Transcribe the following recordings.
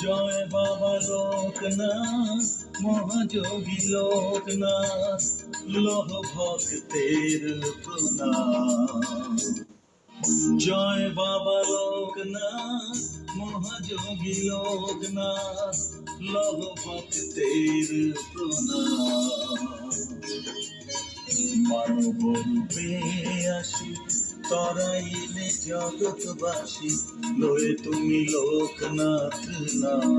জয় বাবা লোকনাথ, মহাযোগী লোকনাথ, লহ ভক্তের প্রণাম। জয় বাবা লোকনাথ, মহাযোগী লোকনাথ, লহ ভক্তের প্রণাম। মানব রূপে আসি তরাইলে জগৎবাসী, লয়ে তুমি লোকনাথ নাম,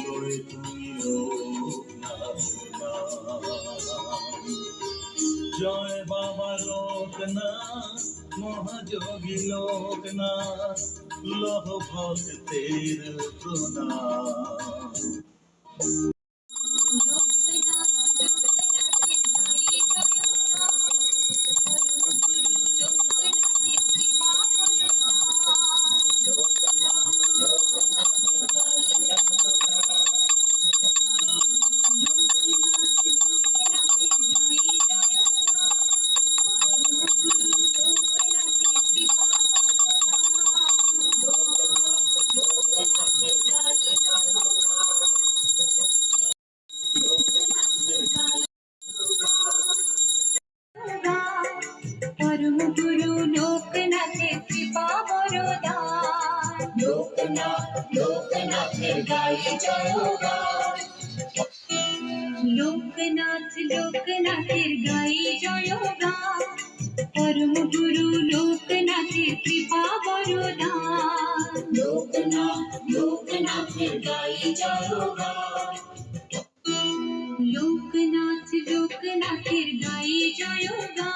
লয়ে তুমি লোকনাথ নাম। জয় বাবা লোকনাথ, মহাযোগী লোকনাথ, লহ ভক্তের প্রণাম। परम गुरु लोकनाथेर कृपा बरदान। लोकनाथ लोकनाथेर गाई जयगान। लोकनाथ लोकनाथेर गाई जयगान। परम गुरु लोकनाथेर कृपा बरदान। लोकनाथ लोकनाथेर गाई जयगान। लोकनाथ लोकनाथेर गाई जयगान।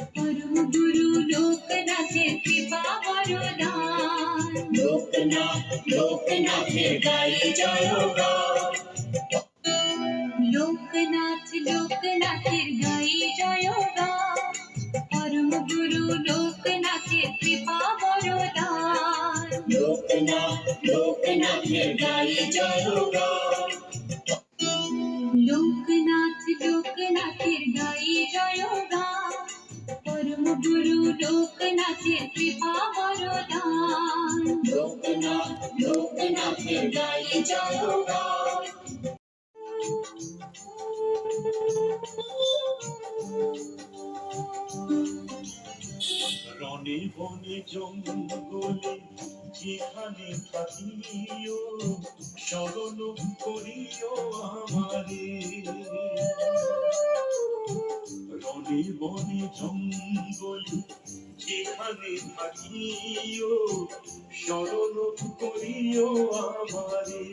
परम गुरु लोकनाथेर कृपा बरदान। लोकनाथ लोकनाथेर गाई जयगान। लोकनाथ लोकनाथेर गाई जयगान। परम गुरु लोकनाथेर कृपा बरदान। लोकनाथ लोकनाथेर गाई जयगान। लोकनाथ लोकनाथेर गाई जयगान। परम गुरु लोकनाथेर कृपा बरदान। लोकनाथ लोकनाथेर गाई जयगान। রণে বনে জঙ্গলে যেখানে থাকিও, স্মরণ করিও আমারে। রণে বনে জঙ্গলে যেখানে থাকিও, স্মরণ করিও আমারে।